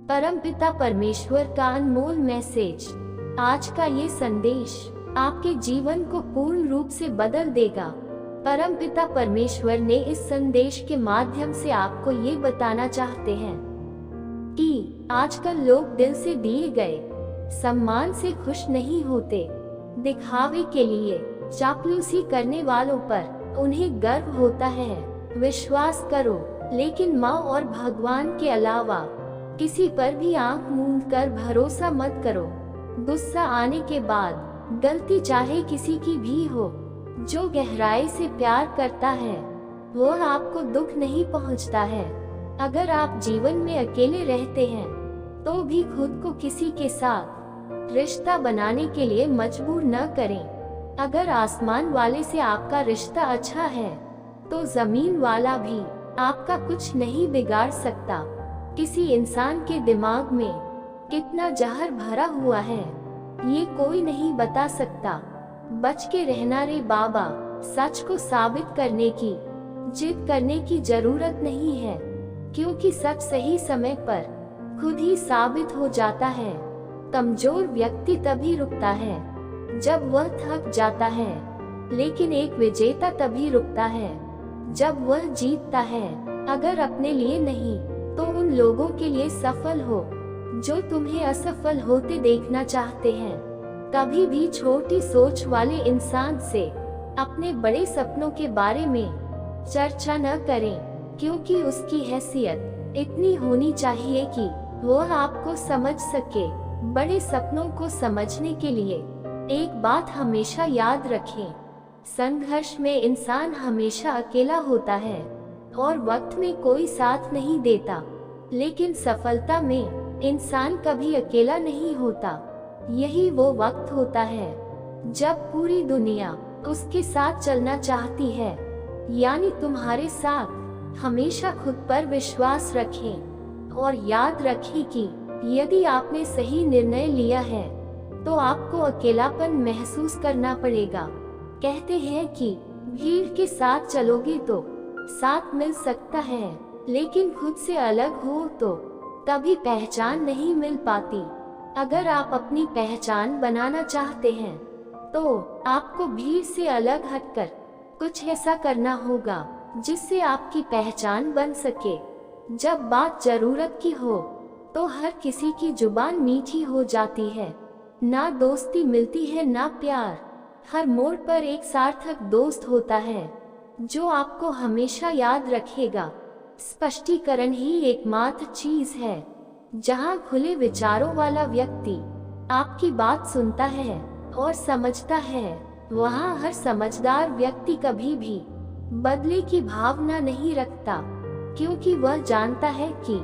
परमपिता परमेश्वर का अनमोल मैसेज। आज का ये संदेश आपके जीवन को पूर्ण रूप से बदल देगा। परमपिता परमेश्वर ने इस संदेश के माध्यम से आपको ये बताना चाहते हैं कि आजकल लोग दिल से दिए गए सम्मान से खुश नहीं होते। दिखावे के लिए चापलूसी करने वालों पर उन्हें गर्व होता है। विश्वास करो, लेकिन माँ और भगवान के अलावा किसी पर भी आंख मूंद कर भरोसा मत करो। गुस्सा आने के बाद गलती चाहे किसी की भी हो, जो गहराई से प्यार करता है वो आपको दुख नहीं पहुंचता है। अगर आप जीवन में अकेले रहते हैं तो भी खुद को किसी के साथ रिश्ता बनाने के लिए मजबूर न करें। अगर आसमान वाले से आपका रिश्ता अच्छा है तो जमीन वाला भी आपका कुछ नहीं बिगाड़ सकता। किसी इंसान के दिमाग में कितना जहर भरा हुआ है ये कोई नहीं बता सकता। बच के रहना रे बाबा। सच को साबित करने की जिद करने की जरूरत नहीं है, क्योंकि सच सही समय पर खुद ही साबित हो जाता है। कमजोर व्यक्ति तभी रुकता है जब वह थक जाता है, लेकिन एक विजेता तभी रुकता है जब वह जीतता है। अगर अपने लिए नहीं तो उन लोगों के लिए सफल हो जो तुम्हें असफल होते देखना चाहते हैं। कभी भी छोटी सोच वाले इंसान से अपने बड़े सपनों के बारे में चर्चा न करें, क्योंकि उसकी हैसियत इतनी होनी चाहिए कि वह आपको समझ सके। बड़े सपनों को समझने के लिए एक बात हमेशा याद रखें, संघर्ष में इंसान हमेशा अकेला होता है और वक्त में कोई साथ नहीं देता, लेकिन सफलता में इंसान कभी अकेला नहीं होता। यही वो वक्त होता है जब पूरी दुनिया उसके साथ चलना चाहती है। यानी तुम्हारे साथ हमेशा खुद पर विश्वास रखें और याद रखें कि यदि आपने सही निर्णय लिया है तो आपको अकेलापन महसूस करना पड़ेगा। कहते हैं कि भीड़ के साथ चलोगे तो साथ मिल सकता है, लेकिन खुद से अलग हो तो कभी पहचान नहीं मिल पाती। अगर आप अपनी पहचान बनाना चाहते हैं तो आपको भीड़ से अलग हटकर कुछ ऐसा करना होगा जिससे आपकी पहचान बन सके। जब बात जरूरत की हो तो हर किसी की जुबान मीठी हो जाती है। ना दोस्ती मिलती है ना प्यार। हर मोड़ पर एक सार्थक दोस्त होता है जो आपको हमेशा याद रखेगा। स्पष्टीकरण ही एकमात्र चीज है जहां खुले विचारों वाला व्यक्ति आपकी बात सुनता है और समझता है। वहां हर समझदार व्यक्ति कभी भी बदले की भावना नहीं रखता, क्योंकि वह जानता है कि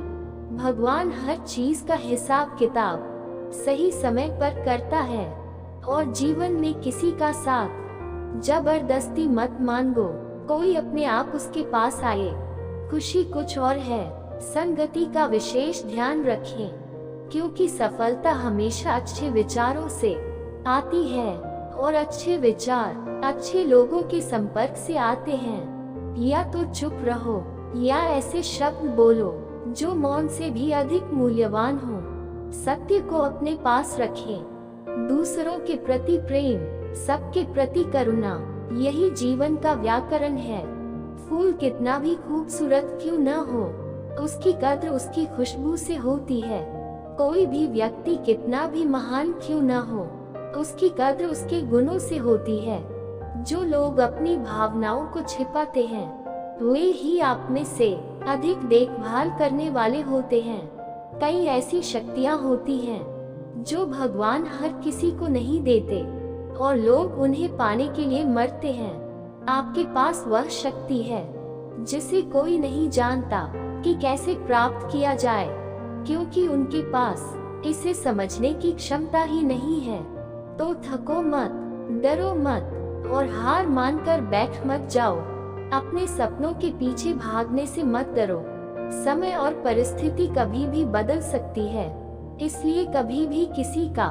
भगवान हर चीज का हिसाब किताब सही समय पर करता है। और जीवन में किसी का साथ जबरदस्ती मत मांगो। कोई अपने आप उसके पास आए। खुशी कुछ और है। संगति का विशेष ध्यान रखें, क्योंकि सफलता हमेशा अच्छे विचारों से आती है और अच्छे विचार अच्छे लोगों के संपर्क से आते हैं। या तो चुप रहो या ऐसे शब्द बोलो जो मौन से भी अधिक मूल्यवान हो। सत्य को अपने पास रखें। दूसरों के प्रति प्रेम, सबके प्रति करुणा, यही जीवन का व्याकरण है। फूल कितना भी खूबसूरत क्यों न हो, उसकी कद्र उसकी खुशबू से होती है। कोई भी व्यक्ति कितना भी महान क्यों न हो, उसकी कद्र उसके गुणों से होती है। जो लोग अपनी भावनाओं को छिपाते हैं वे ही आप में से अधिक देखभाल करने वाले होते हैं। कई ऐसी शक्तियां होती हैं जो भगवान हर किसी को नहीं देते और लोग उन्हें पाने के लिए मरते हैं। आपके पास वह शक्ति है जिसे कोई नहीं जानता कि कैसे प्राप्त किया जाए, क्योंकि उनके पास इसे समझने की क्षमता ही नहीं है। तो थको मत, डरो मत और हार मानकर बैठ मत जाओ। अपने सपनों के पीछे भागने से मत डरो। समय और परिस्थिति कभी भी बदल सकती है, इसलिए कभी भी किसी का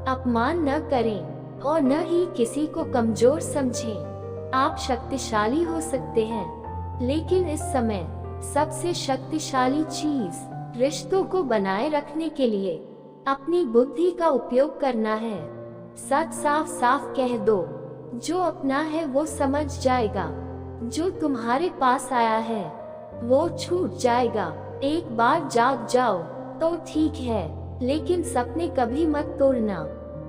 अपमान न करें और न ही किसी को कमजोर समझें। आप शक्तिशाली हो सकते हैं, लेकिन इस समय सबसे शक्तिशाली चीज रिश्तों को बनाए रखने के लिए अपनी बुद्धि का उपयोग करना है। सच साफ साफ कह दो, जो अपना है वो समझ जाएगा, जो तुम्हारे पास आया है वो छूट जाएगा। एक बार जाग जाओ तो ठीक है, लेकिन सपने कभी मत तोड़ना,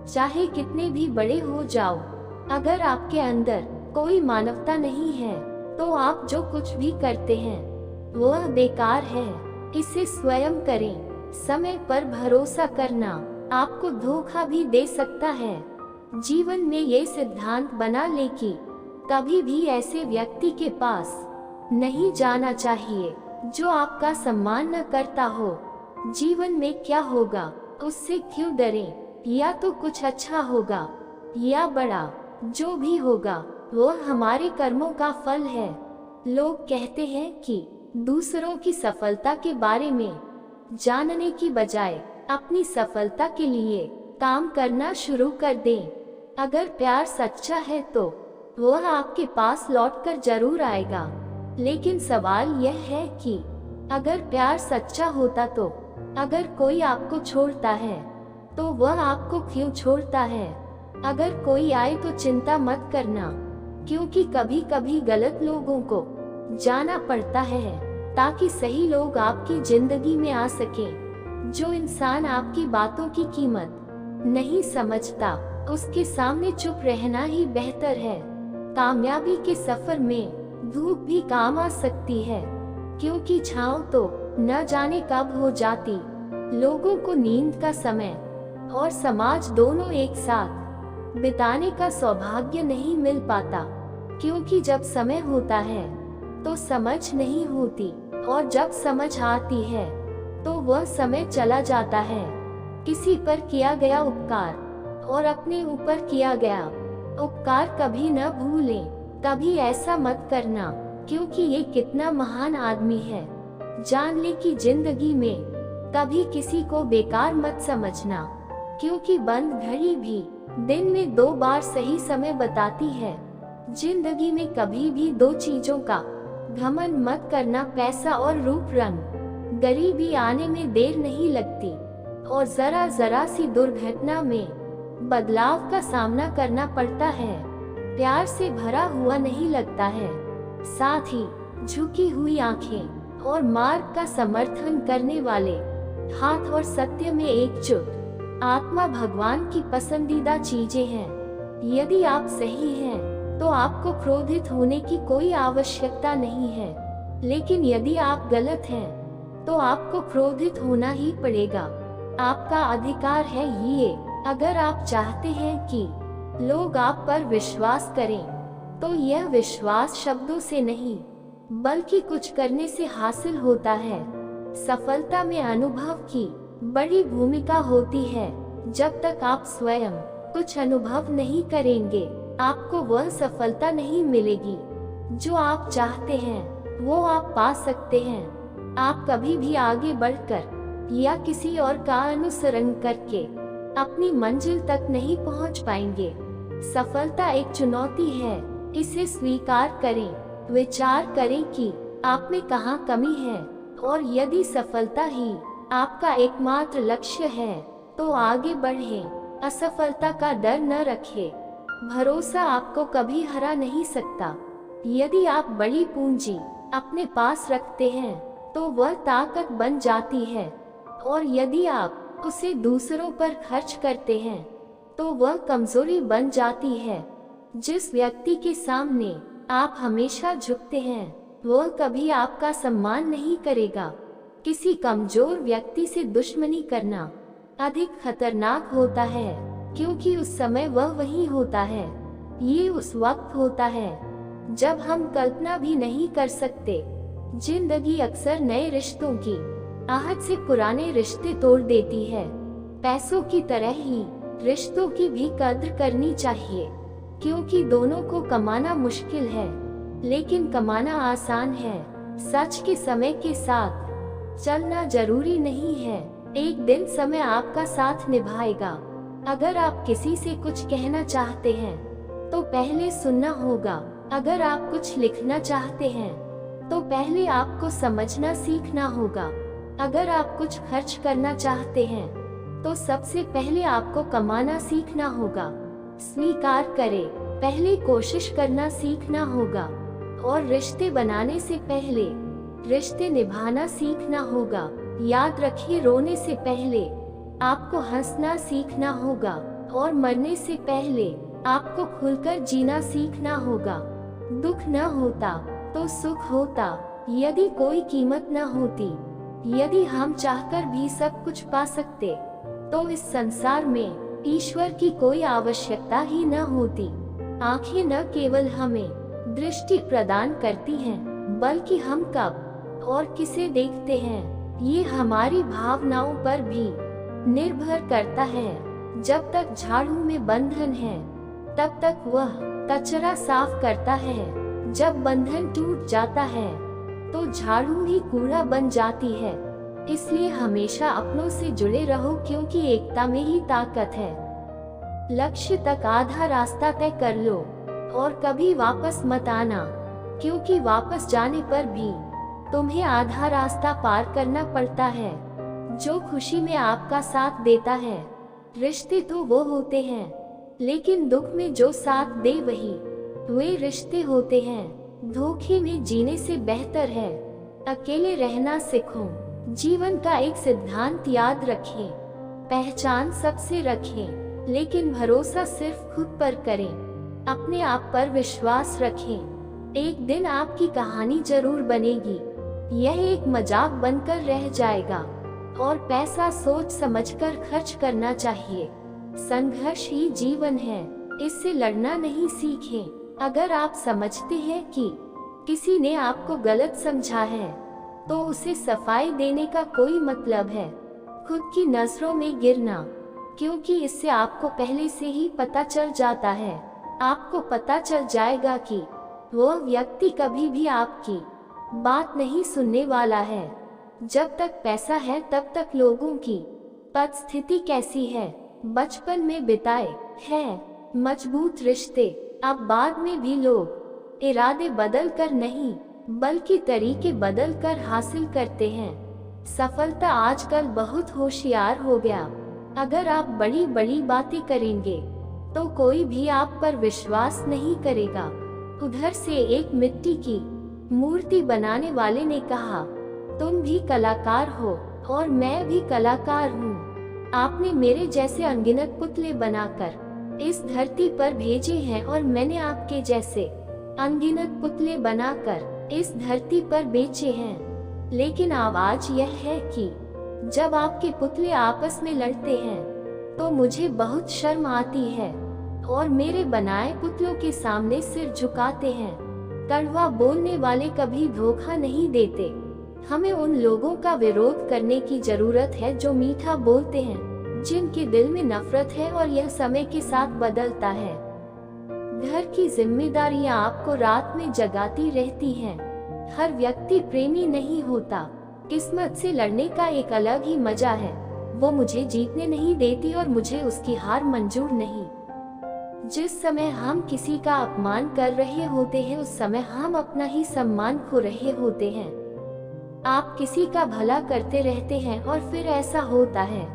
चाहे कितने भी बड़े हो जाओ। अगर आपके अंदर कोई मानवता नहीं है तो आप जो कुछ भी करते हैं वह बेकार है। इसे स्वयं करें। समय पर भरोसा करना आपको धोखा भी दे सकता है। जीवन में ये सिद्धांत बना ले कि कभी भी ऐसे व्यक्ति के पास नहीं जाना चाहिए जो आपका सम्मान न करता हो। जीवन में क्या होगा उससे क्यों डरें, या तो कुछ अच्छा होगा या बड़ा, जो भी होगा वो हमारे कर्मों का फल है। लोग कहते हैं कि दूसरों की सफलता के बारे में जानने की बजाय अपनी सफलता के लिए काम करना शुरू कर दें। अगर प्यार सच्चा है तो वह आपके पास लौटकर जरूर आएगा, लेकिन सवाल यह है कि अगर प्यार सच्चा होता तो अगर कोई आपको छोड़ता है तो वह आपको क्यों छोड़ता है। अगर कोई आए तो चिंता मत करना, क्योंकि कभी कभी गलत लोगों को जाना पड़ता है ताकि सही लोग आपकी जिंदगी में आ सकें। जो इंसान आपकी बातों की कीमत नहीं समझता उसके सामने चुप रहना ही बेहतर है। कामयाबी के सफर में धूप भी काम आ सकती है, क्योंकि छांव तो न जाने कब हो जाती। लोगों को नींद का समय और समाज दोनों एक साथ बिताने का सौभाग्य नहीं मिल पाता, क्योंकि जब समय होता है तो समझ नहीं होती, और जब समझ आती है तो वह समय चला जाता है। किसी पर किया गया उपकार और अपने ऊपर किया गया उपकार कभी न भूलें। कभी ऐसा मत करना, क्योंकि ये कितना महान आदमी है। जान ले कि जिंदगी में कभी किसी को बेकार मत समझना, क्योंकि बंद घड़ी भी दिन में 2 बार सही समय बताती है। जिंदगी में कभी भी 2 चीजों का घमंड मत करना, पैसा और रूप रंग। गरीबी आने में देर नहीं लगती और जरा जरा सी दुर्घटना में बदलाव का सामना करना पड़ता है। प्यार से भरा हुआ नहीं लगता है, साथ ही झुकी हुई आंखें और मार्ग का समर्थन करने वाले हाथ और सत्य में एकजुट आत्मा भगवान की पसंदीदा चीजें हैं। यदि आप सही हैं तो आपको क्रोधित होने की कोई आवश्यकता नहीं है, लेकिन यदि आप गलत हैं तो आपको क्रोधित होना ही पड़ेगा। आपका अधिकार है ये। अगर आप चाहते हैं कि लोग आप पर विश्वास करें तो यह विश्वास शब्दों से नहीं बल्कि कुछ करने से हासिल होता है। सफलता में अनुभव की बड़ी भूमिका होती है। जब तक आप स्वयं कुछ अनुभव नहीं करेंगे आपको वह सफलता नहीं मिलेगी। जो आप चाहते हैं वो आप पा सकते हैं। आप कभी भी आगे बढ़कर या किसी और का अनुसरण करके अपनी मंजिल तक नहीं पहुंच पाएंगे। सफलता एक चुनौती है, इसे स्वीकार करें। विचार करें कि आप में कहाँ कमी है, और यदि सफलता ही आपका एकमात्र लक्ष्य है तो आगे बढ़ें। असफलता का डर न रखें। भरोसा आपको कभी हरा नहीं सकता। यदि आप बड़ी पूंजी अपने पास रखते हैं तो वह ताकत बन जाती है, और यदि आप उसे दूसरों पर खर्च करते हैं तो वह कमजोरी बन जाती है। जिस व्यक्ति के सामने आप हमेशा झुकते हैं वह कभी आपका सम्मान नहीं करेगा। किसी कमजोर व्यक्ति से दुश्मनी करना अधिक खतरनाक होता है, क्योंकि उस समय वह वही होता है। ये उस वक्त होता है जब हम कल्पना भी नहीं कर सकते। जिंदगी अक्सर नए रिश्तों की आहट से पुराने रिश्ते तोड़ देती है। पैसों की तरह ही रिश्तों की भी कद्र करनी चाहिए, क्योंकि दोनों को कमाना मुश्किल है लेकिन कमाना आसान है। सच के समय के साथ चलना जरूरी नहीं है, एक दिन समय आपका साथ निभाएगा। अगर आप किसी से कुछ कहना चाहते हैं तो पहले सुनना होगा। अगर आप कुछ लिखना चाहते हैं तो पहले आपको समझना सीखना होगा। अगर आप कुछ खर्च करना चाहते हैं तो सबसे पहले आपको कमाना सीखना होगा। स्वीकार करें, पहले कोशिश करना सीखना होगा। और रिश्ते बनाने से पहले रिश्ते निभाना सीखना होगा। याद रखिए, रोने से पहले आपको हंसना सीखना होगा और मरने से पहले आपको खुलकर जीना सीखना होगा। दुख न होता तो सुख होता, यदि कोई कीमत न होती, यदि हम चाहकर भी सब कुछ पा सकते तो इस संसार में ईश्वर की कोई आवश्यकता ही न होती। आंखें न केवल हमें दृष्टि प्रदान करती हैं, बल्कि हम कब और किसे देखते हैं ये हमारी भावनाओं पर भी निर्भर करता है। जब तक झाड़ू में बंधन है तब तक वह कचरा साफ करता है। जब बंधन टूट जाता है तो झाड़ू ही कूड़ा बन जाती है। इसलिए हमेशा अपनों से जुड़े रहो, क्योंकि एकता में ही ताकत है। लक्ष्य तक आधा रास्ता तय कर लो और कभी वापस मत आना, क्योंकि वापस जाने पर भी तुम्हें आधा रास्ता पार करना पड़ता है। जो खुशी में आपका साथ देता है, रिश्ते तो वो होते हैं, लेकिन दुख में जो साथ दे वही वे रिश्ते होते हैं। धोखे में जीने से बेहतर है अकेले रहना सीखो। जीवन का एक सिद्धांत याद रखें, पहचान सबसे रखें, लेकिन भरोसा सिर्फ खुद पर करें। अपने आप पर विश्वास रखें। एक दिन आपकी कहानी जरूर बनेगी, यह एक मजाक बनकर रह जाएगा। और पैसा सोच समझकर खर्च करना चाहिए। संघर्ष ही जीवन है, इससे लड़ना नहीं सीखें। अगर आप समझते हैं कि किसी ने आपको गलत समझा है तो उसे सफाई देने का कोई मतलब है खुद की नजरों में गिरना, क्योंकि इससे आपको पहले से ही पता चल जाता है। आपको पता चल जाएगा कि वो व्यक्ति कभी भी आपकी बात नहीं सुनने वाला है। जब तक पैसा है तब तक लोगों की परिस्थिति कैसी है बचपन में बिताए हैं मजबूत रिश्ते, अब बाद में भी लोग इरादे बदल कर नहीं बल्कि तरीके बदल कर हासिल करते हैं। सफलता आजकल बहुत होशियार हो गया। अगर आप बड़ी बड़ी बातें करेंगे तो कोई भी आप पर विश्वास नहीं करेगा। उधर से एक मिट्टी की मूर्ति बनाने वाले ने कहा, तुम भी कलाकार हो और मैं भी कलाकार हूँ। आपने मेरे जैसे अनगिनत पुतले बनाकर इस धरती पर भेजे हैं और मैंने आपके जैसे अनगिनत पुतले बनाकर इस धरती पर बेचे हैं। लेकिन आवाज यह है कि जब आपके पुतले आपस में लड़ते हैं तो मुझे बहुत शर्म आती है और मेरे बनाए पुतलों के सामने सिर झुकाते हैं। कड़वा बोलने वाले कभी धोखा नहीं देते। हमें उन लोगों का विरोध करने की जरूरत है जो मीठा बोलते हैं, जिनके दिल में नफरत है और यह समय के साथ बदलता है। घर की जिम्मेदारियां आपको रात में जगाती रहती हैं। हर व्यक्ति प्रेमी नहीं होता। किस्मत से लड़ने का एक अलग ही मजा है। वो मुझे जीतने नहीं देती और मुझे उसकी हार मंजूर नहीं। जिस समय हम किसी का अपमान कर रहे होते हैं उस समय हम अपना ही सम्मान खो रहे होते हैं। आप किसी का भला करते रहते हैं और फिर ऐसा होता है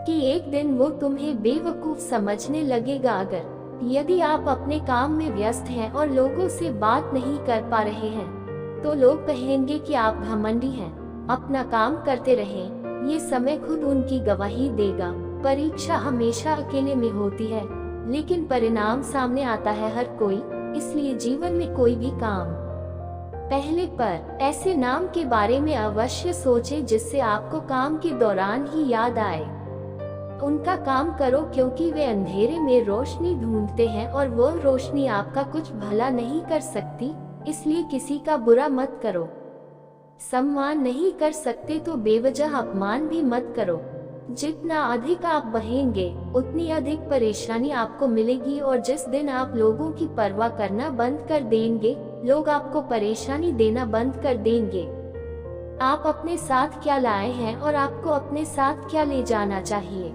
कि एक दिन वो तुम्हें बेवकूफ समझने लगेगा। अगर यदि आप अपने काम में व्यस्त हैं और लोगों से बात नहीं कर पा रहे हैं तो लोग कहेंगे कि आप घमंडी हैं। अपना काम करते रहें, ये समय खुद उनकी गवाही देगा। परीक्षा हमेशा अकेले में होती है, लेकिन परिणाम सामने आता है हर कोई। इसलिए जीवन में कोई भी काम पहले पर ऐसे नाम के बारे में अवश्य सोचें जिससे आपको काम के दौरान ही याद आए। उनका काम करो क्योंकि वे अंधेरे में रोशनी ढूंढते हैं और वो रोशनी आपका कुछ भला नहीं कर सकती। इसलिए किसी का बुरा मत करो। सम्मान नहीं कर सकते तो बेवजह अपमान भी मत करो। जितना अधिक आप बहेंगे उतनी अधिक परेशानी आपको मिलेगी और जिस दिन आप लोगों की परवाह करना बंद कर देंगे, लोग आपको परेशानी देना बंद कर देंगे। आप अपने साथ क्या लाए हैं और आपको अपने साथ क्या ले जाना चाहिए।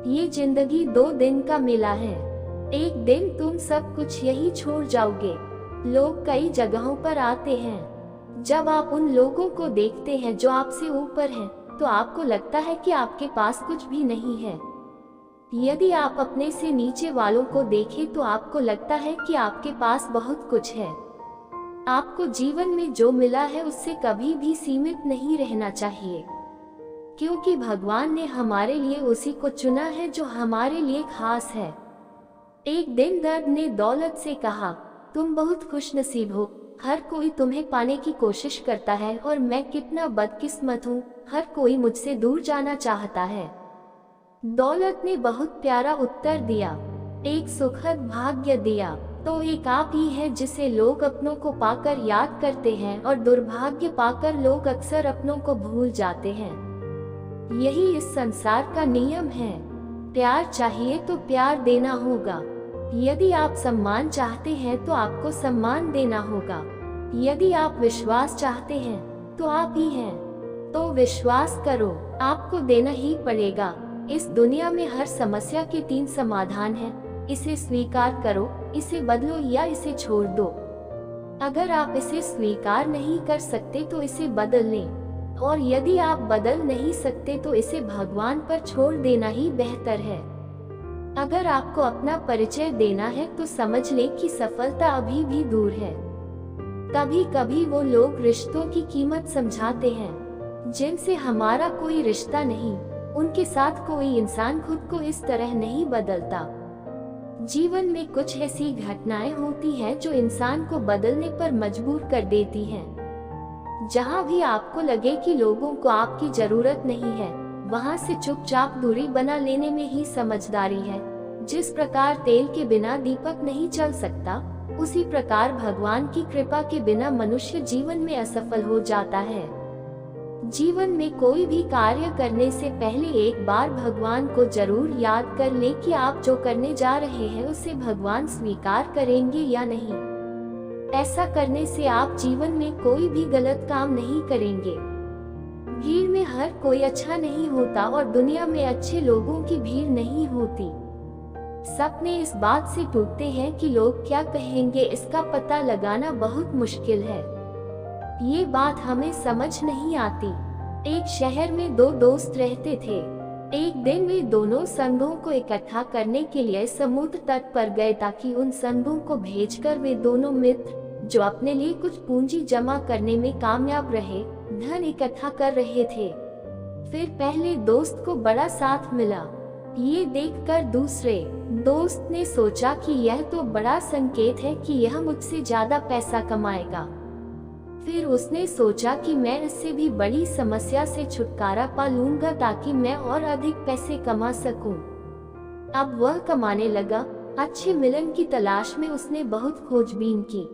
ये जिंदगी 2 दिन का मेला है। एक दिन तुम सब कुछ यही छोड़ जाओगे। लोग कई जगहों पर आते हैं जब आप उन लोगों को देखते हैं जो आपसे ऊपर हैं, तो आपको लगता है कि आपके पास कुछ भी नहीं है। यदि आप अपने से नीचे वालों को देखें तो आपको लगता है कि आपके पास बहुत कुछ है। आपको जीवन में जो मिला है उससे कभी भी सीमित नहीं रहना चाहिए, क्योंकि भगवान ने हमारे लिए उसी को चुना है जो हमारे लिए खास है। एक दिन दर्द ने दौलत से कहा, तुम बहुत खुशनसीब हो, हर कोई तुम्हें पाने की कोशिश करता है और मैं कितना बदकिस्मत हूँ, हर कोई मुझसे दूर जाना चाहता है। दौलत ने बहुत प्यारा उत्तर दिया, एक सुखद भाग्य दिया तो एक आप ही है जिसे लोग अपनों को पाकर याद करते हैं, और दुर्भाग्य पाकर लोग अक्सर अपनों को भूल जाते हैं। यही इस संसार का नियम है। प्यार चाहिए तो प्यार देना होगा। यदि आप सम्मान चाहते हैं तो आपको सम्मान देना होगा। यदि आप विश्वास चाहते हैं तो आप ही हैं, तो विश्वास करो, आपको देना ही पड़ेगा। इस दुनिया में हर समस्या के 3 समाधान हैं, इसे स्वीकार करो, इसे बदलो या इसे छोड़ दो। अगर आप इसे स्वीकार नहीं कर सकते तो इसे बदल लें, और यदि आप बदल नहीं सकते तो इसे भगवान पर छोड़ देना ही बेहतर है। अगर आपको अपना परिचय देना है तो समझ लें कि सफलता अभी भी दूर है। कभी कभी वो लोग रिश्तों की कीमत समझाते हैं जिनसे हमारा कोई रिश्ता नहीं, उनके साथ कोई इंसान खुद को इस तरह नहीं बदलता। जीवन में कुछ ऐसी घटनाएं होती हैं जो इंसान को बदलने पर मजबूर कर देती हैं। जहां भी आपको लगे कि लोगों को आपकी जरूरत नहीं है, वहां से चुपचाप दूरी बना लेने में ही समझदारी है। जिस प्रकार तेल के बिना दीपक नहीं चल सकता, उसी प्रकार भगवान की कृपा के बिना मनुष्य जीवन में असफल हो जाता है। जीवन में कोई भी कार्य करने से पहले एक बार भगवान को जरूर याद कर ले कि आप जो करने जा रहे हैं उसे भगवान स्वीकार करेंगे या नहीं। ऐसा करने से आप जीवन में कोई भी गलत काम नहीं करेंगे। भीड़ में हर कोई अच्छा नहीं होता और दुनिया में अच्छे लोगों की भीड़ नहीं होती। सपने इस बात से टूटते हैं कि लोग क्या कहेंगे, इसका पता लगाना बहुत मुश्किल है। ये बात हमें समझ नहीं आती। एक शहर में 2 दोस्त रहते थे। एक दिन वे दोनों संघों को इकट्ठा करने के लिए समुद्र तट पर गए ताकि उन संघों को भेजकर वे दोनों मित्र, जो अपने लिए कुछ पूंजी जमा करने में कामयाब रहे, धन इकट्ठा कर रहे थे। फिर पहले दोस्त को बड़ा साथ मिला। ये देखकर दूसरे दोस्त ने सोचा कि यह तो बड़ा संकेत है कि यह मुझसे ज्यादा पैसा कमाएगा। फिर उसने सोचा कि मैं इससे भी बड़ी समस्या से छुटकारा पा लूंगा ताकि मैं और अधिक पैसे कमा सकूं। अब वह कमाने लगा। अच्छे मिलन की तलाश में उसने बहुत खोजबीन की।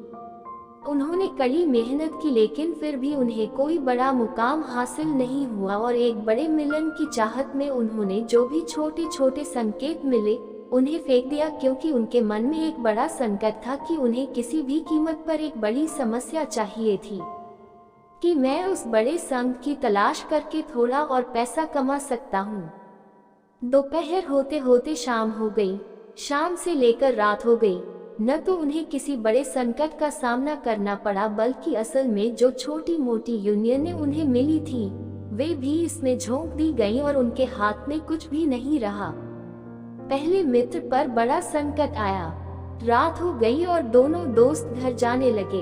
उन्होंने कड़ी मेहनत की, लेकिन फिर भी उन्हें कोई बड़ा मुकाम हासिल नहीं हुआ, और एक बड़े मिलन की चाहत में उन्होंने जो भी छोटे छोटे संकेत मिले उन्हें फेंक दिया, क्योंकि उनके मन में एक बड़ा संकट था कि उन्हें किसी भी कीमत पर एक बड़ी समस्या चाहिए थी कि मैं उस बड़े संघ की तलाश करके थोड़ा और पैसा कमा सकता हूँ। दोपहर होते होते शाम हो गई। शाम से लेकर रात हो गई। न तो उन्हें किसी बड़े संकट का सामना करना पड़ा, बल्कि असल में जो छोटी मोटी यूनियनें उन्हें मिली थी वे भी इसमें झोंक दी गईं और उनके हाथ में कुछ भी नहीं रहा। पहले मित्र पर बड़ा संकट आया। रात हो गई और दोनों दोस्त घर जाने लगे।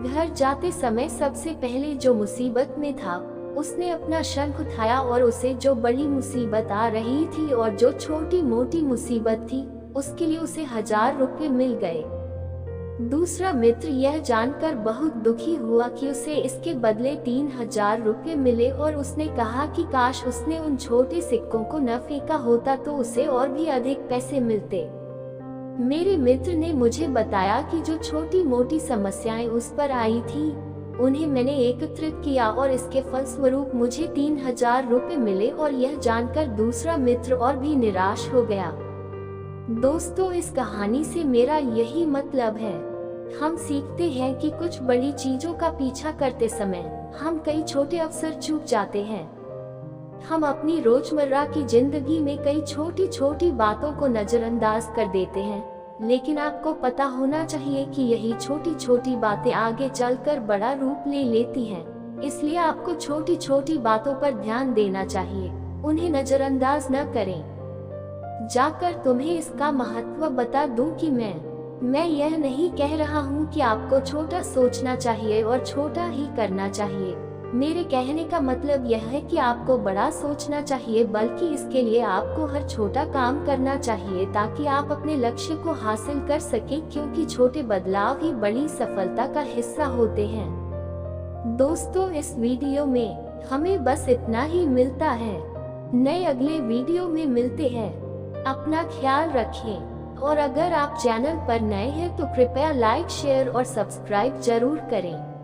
घर जाते समय सबसे पहले जो मुसीबत में था उसने अपना शंख उठाया, और उसे जो बड़ी मुसीबत आ रही थी और जो छोटी मोटी मुसीबत थी उसके लिए उसे 1000 रुपये मिल गए। दूसरा मित्र यह जानकर बहुत दुखी हुआ कि उसे इसके बदले 3000 रुपये मिले, और उसने कहा कि काश उसने उन छोटे सिक्कों को न फेंका होता तो उसे और भी अधिक पैसे मिलते। मेरे मित्र ने मुझे बताया कि जो छोटी मोटी समस्याएं उस पर आई थी उन्हें मैंने एकत्रित किया और इसके फलस्वरूप मुझे 3000 रुपये मिले, और यह जानकर दूसरा मित्र और भी निराश हो गया। दोस्तों, इस कहानी से मेरा यही मतलब है, हम सीखते हैं कि कुछ बड़ी चीजों का पीछा करते समय हम कई छोटे अवसर चूक जाते हैं। हम अपनी रोजमर्रा की जिंदगी में कई छोटी छोटी बातों को नजरअंदाज कर देते हैं, लेकिन आपको पता होना चाहिए कि यही छोटी छोटी बातें आगे चलकर बड़ा रूप ले लेती हैं। इसलिए आपको छोटी छोटी बातों पर ध्यान देना चाहिए, उन्हें नजरअंदाज न करें। जाकर तुम्हें इसका महत्व बता दूं कि मैं यह नहीं कह रहा हूँ कि आपको छोटा सोचना चाहिए और छोटा ही करना चाहिए। मेरे कहने का मतलब यह है कि आपको बड़ा सोचना चाहिए, बल्कि इसके लिए आपको हर छोटा काम करना चाहिए ताकि आप अपने लक्ष्य को हासिल कर सकें, क्योंकि छोटे बदलाव ही बड़ी सफलता का हिस्सा होते हैं। दोस्तों, इस वीडियो में हमें बस इतना ही मिलता है। नए अगले वीडियो में मिलते हैं। अपना ख्याल रखें और अगर आप चैनल पर नए हैं तो कृपया लाइक, शेयर और सब्सक्राइब जरूर करें।